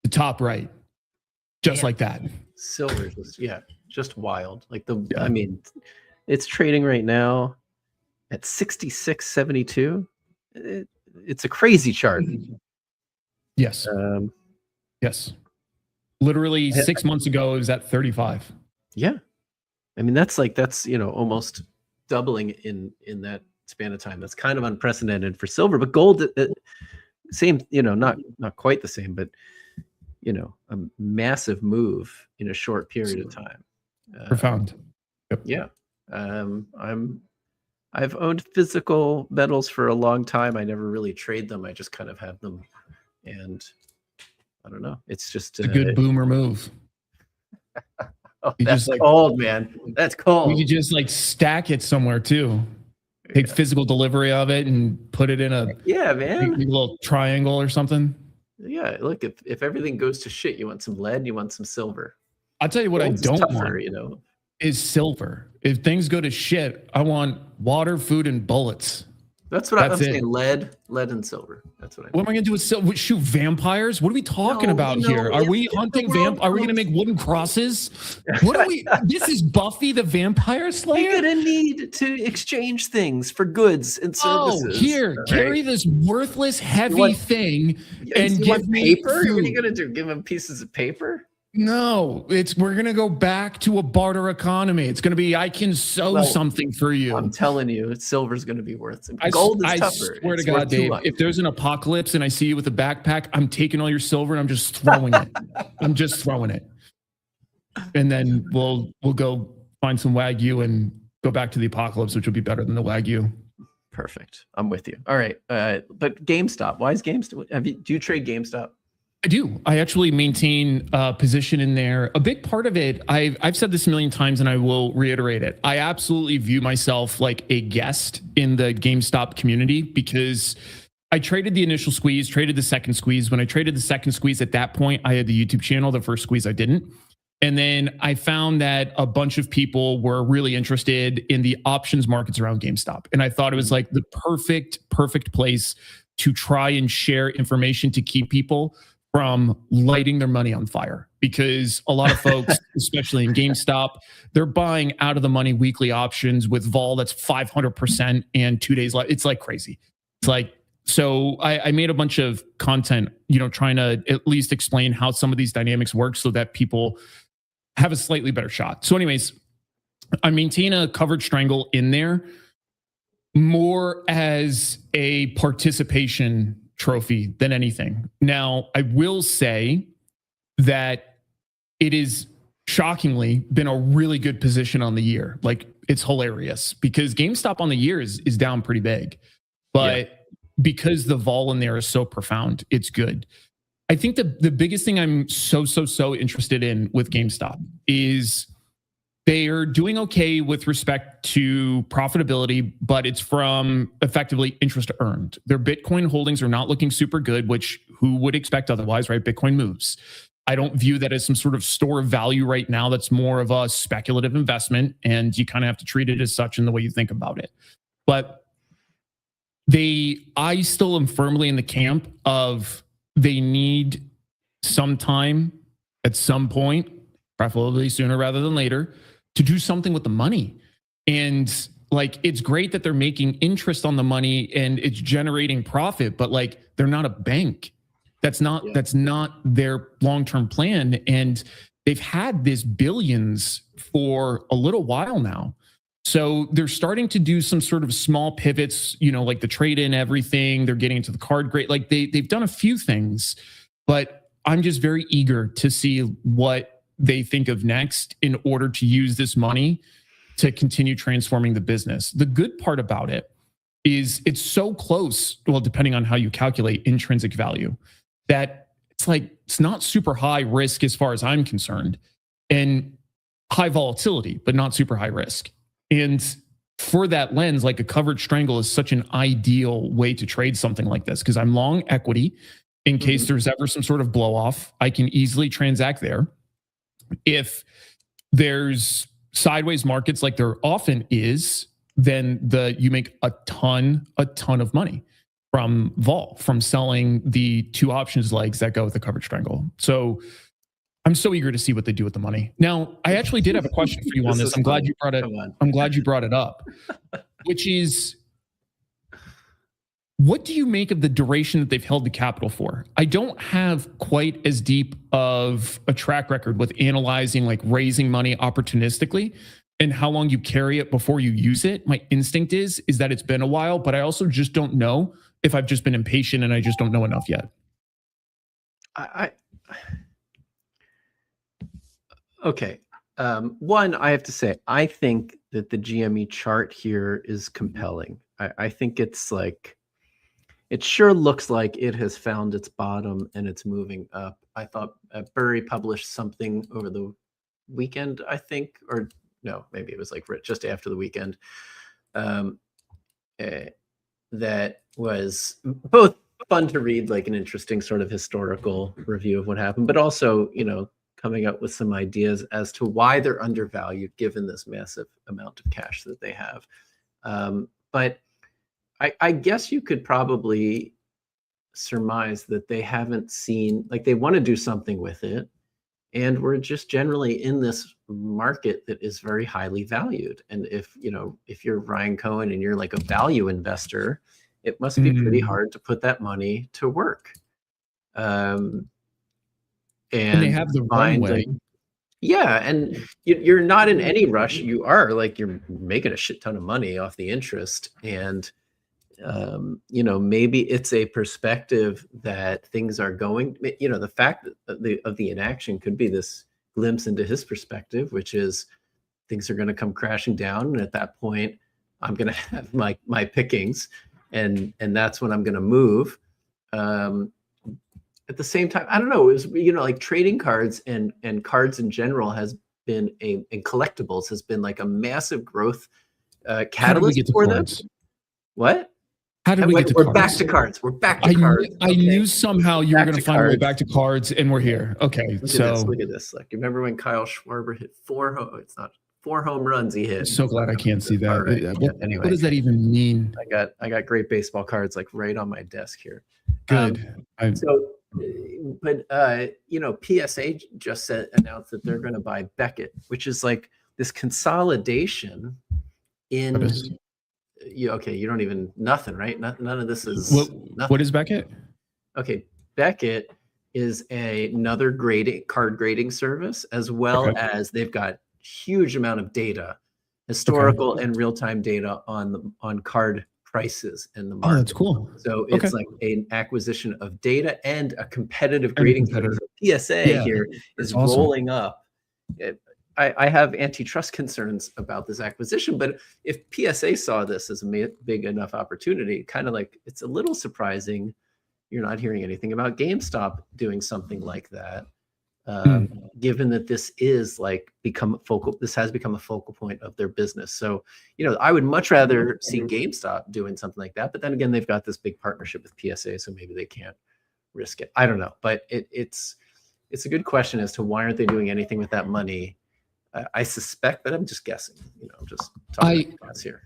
to top right, just like that. Silver is just wild. Like I mean, it's trading right now at 66.72. It's a crazy chart. Yes. Yes. Literally 6 months ago, it was at 35. Yeah. I mean, that's almost doubling in that span of time. That's kind of unprecedented for silver, but gold, same, not quite the same, but a massive move in a short period of time. Profound. Yep. Yeah. I've owned physical metals for a long time. I never really trade them. I just kind of have them, and I don't know. It's just a good boomer move. That's cold, man. That's cold. You could just stack it somewhere too. Take physical delivery of it and put it in a man, little triangle or something. Yeah, look, if everything goes to shit, you want some lead, you want some silver. I'll tell you what I Gold is don't tougher, want is silver. If things go to shit, I want water, food, and bullets. That's what I'm That's it. saying. Lead and silver. That's what I mean. What am I going to do with silver? Shoot vampires? What are we talking about here? Are we hunting vampires? Are we going to make wooden crosses? What are we? This is Buffy the Vampire Slayer? You're going to need to exchange things for goods and services. Oh, here, carry this worthless, heavy thing and give me paper? food. What are you going to do? Give them pieces of paper? No, we're going to go back to a barter economy. It's going to be, I can sew something for you. I'm telling you, silver's going to be worth it. Gold is tougher. I swear to God, Dave, if there's an apocalypse and I see you with a backpack, I'm taking all your silver and I'm just throwing it. I'm just throwing it. And then we'll go find some Wagyu and go back to the apocalypse, which will be better than the Wagyu. Perfect. I'm with you. All right. But GameStop, why is GameStop? Do you trade GameStop? I do. I actually maintain a position in there. A big part of it, I've said this a million times and I will reiterate it. I absolutely view myself like a guest in the GameStop community because I traded the initial squeeze, traded the second squeeze. When I traded the second squeeze at that point, I had the YouTube channel. The first squeeze I didn't. And then I found that a bunch of people were really interested in the options markets around GameStop. And I thought it was like the perfect place to try and share information to keep people from lighting their money on fire, because a lot of folks, especially in GameStop, they're buying out of the money weekly options with vol that's 500% and 2 days left. It's like crazy. It's like, so I made a bunch of content, trying to at least explain how some of these dynamics work so that people have a slightly better shot. So anyways, I maintain a covered strangle in there more as a participation trophy than anything. Now, I will say that it is shockingly been a really good position on the year. Like, it's hilarious because GameStop on the year is down pretty big, but because the vol in there is so profound, it's good. I think the biggest thing I'm so interested in with GameStop is they are doing okay with respect to profitability, but it's from effectively interest earned. Their Bitcoin holdings are not looking super good, which who would expect otherwise, right? Bitcoin moves. I don't view that as some sort of store of value right now. That's more of a speculative investment, and you kind of have to treat it as such in the way you think about it. But I still am firmly in the camp of they need some time at some point, preferably sooner rather than later, to do something with the money. And like, it's great that they're making interest on the money and it's generating profit, but like, they're not a bank. That's not their long-term plan. And they've had this billions for a little while now. So they're starting to do some sort of small pivots, like the trade in everything. They're getting into the card grade. Like they've done a few things, but I'm just very eager to see what they think of next in order to use this money to continue transforming the business. The good part about it is it's so close, well, depending on how you calculate intrinsic value, that it's not super high risk as far as I'm concerned, and high volatility, but not super high risk. And for that lens, like a covered strangle is such an ideal way to trade something like this, because I'm long equity in case there's ever some sort of blow off. I can easily transact there. If there's sideways markets like there often is, then you make a ton of money from vol, from selling the two options legs that go with the covered strangle. So I'm so eager to see what they do with the money. Now, I actually did have a question for you on this. I'm glad you brought it up, which is, what do you make of the duration that they've held the capital for? I don't have quite as deep of a track record with analyzing like raising money opportunistically and how long you carry it before you use it. My instinct is that it's been a while, but I also just don't know if I've just been impatient and I just don't know enough yet. Okay. One, I have to say, I think that the GME chart here is compelling. I think it's like, it sure looks like it has found its bottom and it's moving up. I thought Burry published something over the weekend, I think, or no, maybe it was like just after the weekend, that was both fun to read, like an interesting sort of historical review of what happened, but also, coming up with some ideas as to why they're undervalued given this massive amount of cash that they have. But I guess you could probably surmise that they haven't seen, like, they want to do something with it. And we're just generally in this market that is very highly valued. And if you're Ryan Cohen and you're like a value investor, it must be pretty hard to put that money to work. And they have the runway. Yeah, and you're not in any rush. You're making a shit ton of money off the interest, and maybe it's a perspective that things are going. The fact of the inaction could be this glimpse into his perspective, which is things are going to come crashing down, and at that point, I'm going to have my pickings, and that's when I'm going to move. At the same time, I don't know, it was, like trading cards and cards in general has been and collectibles has been like a massive growth catalyst for them. What? How did we get to cards? We're back to cards. We're back to cards. I knew somehow you were going to find a way back to cards, and we're here. Okay, look at this. Like, remember when Kyle Schwarber hit 4 home runs he hit? I'm so glad I can't see that. Right. Anyway, what does that even mean? I got great baseball cards like right on my desk here. Good. PSA just announced that they're going to buy Beckett, which is like this consolidation in. You don't even nothing, right? None of this is what is Beckett? Okay, Beckett is another card grading service, as well as they've got huge amount of data, historical and real-time data on card prices in the market. Oh, that's cool. So it's like an acquisition of data and a competitive grading service. PSA here is rolling up. I have antitrust concerns about this acquisition, but if PSA saw this as a big enough opportunity, kind of like, it's a little surprising you're not hearing anything about GameStop doing something like that, given that this has become a focal point of their business. So, I would much rather see GameStop doing something like that, but then again, they've got this big partnership with PSA, so maybe they can't risk it. I don't know, but it's a good question as to why aren't they doing anything with that money. I suspect, but I'm just guessing, just talking about here.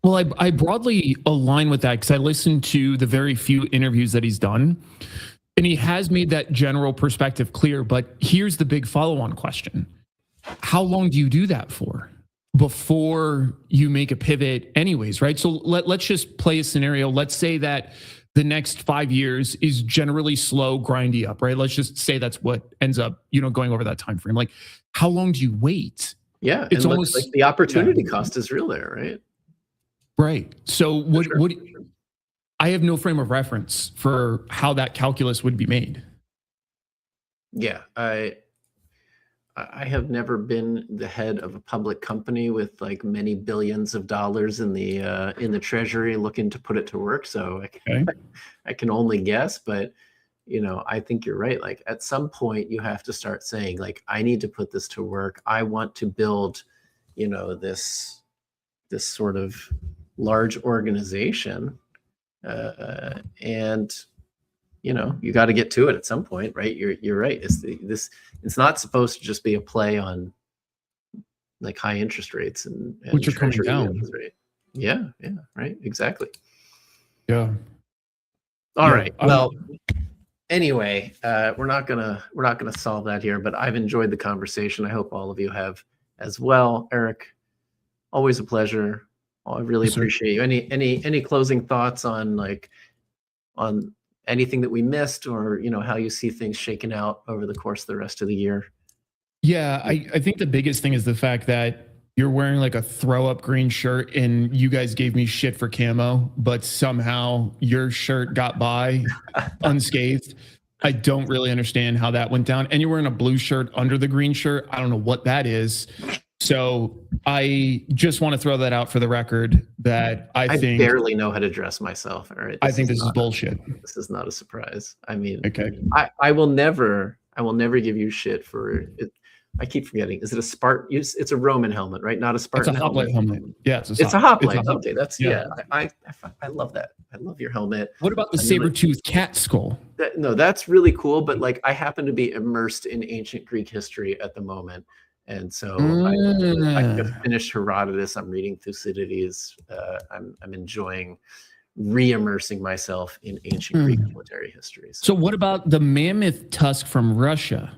Well, I broadly align with that because I listened to the very few interviews that he's done, and he has made that general perspective clear. But here's the big follow-on question. How long do you do that for before you make a pivot anyways, right? So let's just play a scenario. Let's say that the next 5 years is generally slow, grindy up, right? Let's just say that's what ends up, going over that time frame. Like, how long do you wait? Yeah, it's almost like the opportunity cost is real there, right? Right. So what I have no frame of reference for how that calculus would be made. Yeah, I have never been the head of a public company with like many billions of dollars in the treasury looking to put it to work. So I can only guess, but I think you're right. Like, at some point you have to start saying, like, I need to put this to work. I want to build, this sort of large organization, and you got to get to it at some point, right? You're right. It's not supposed to just be a play on like high interest rates and which are coming down. Right? Yeah, right, exactly. Yeah. All right. Well, anyway, we're not gonna solve that here, but I've enjoyed the conversation. I hope all of you have as well. Eric, always a pleasure. I really appreciate you. Any closing thoughts on anything that we missed, or how you see things shaking out over the course of the rest of the year? Yeah, I think the biggest thing is the fact that you're wearing like a throw up green shirt, and you guys gave me shit for camo, but somehow your shirt got by unscathed. I don't really understand how that went down. And you're wearing a blue shirt under the green shirt. I don't know what that is. So I just want to throw that out for the record that I think barely know how to dress myself. All right. I think this is bullshit. This is not a surprise. I mean, okay. I will never give you shit for it. I keep forgetting. Is it a Spartan? It's a Roman helmet, right? Not a Spartan It's a hoplite helmet. Yeah, it's a hoplite. It's a Okay, that's I love that. I love your helmet. What about the And then, like, saber-toothed cat skull? no, that's really cool. But like, I happen to be immersed in ancient Greek history at the moment, and so I just finished Herodotus. I'm reading Thucydides. I'm enjoying re-immersing myself in ancient Greek military history. So what about the mammoth tusk from Russia?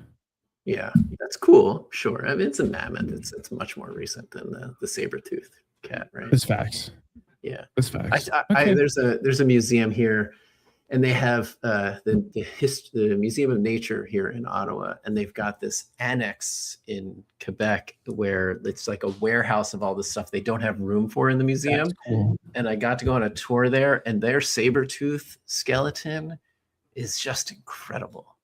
Yeah, that's cool. Sure. I mean, it's a mammoth. It's much more recent than the saber-toothed cat, right? That's facts. Yeah, that's facts. There's a museum here, and they have the Museum of Nature here in Ottawa, and they've got this annex in Quebec where it's like a warehouse of all the stuff they don't have room for in the museum. That's cool. And I got to go on a tour there, and their saber-tooth skeleton is just incredible.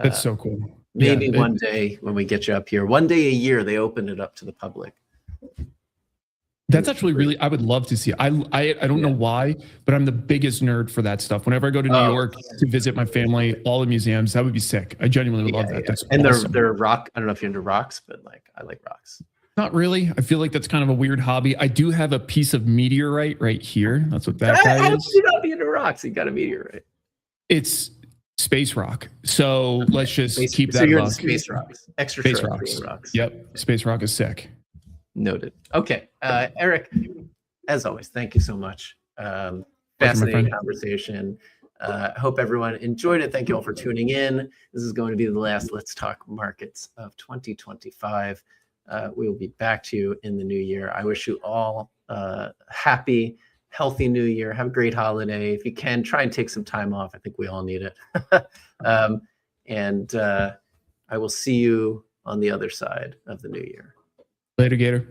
That's so cool. Maybe one day when we get you up here, one day a year, they open it up to the public. That's actually really, I would love to see it. I don't know why, but I'm the biggest nerd for that stuff. Whenever I go to New York to visit my family, all the museums, that would be sick. I genuinely would love that. That's and awesome. they're rock. I don't know if you're into rocks, but like, I like rocks. Not really. I feel like that's kind of a weird hobby. I do have a piece of meteorite right here. That's what that guy is. How do you not be into rocks? You got a meteorite. It's space rock. So let's just keep that. So you're into space rocks. Space rocks. Yep. Space rock is sick. Noted. Okay. Erik, as always, thank you so much. Fascinating conversation. I hope everyone enjoyed it. Thank you all for tuning in. This is going to be the last Let's Talk Markets of 2025. We will be back to you in the new year. I wish you all happy, healthy new year. Have a great holiday. If you can, try and take some time off. I think we all need it. And I will see you on the other side of the new year. Later, Gator.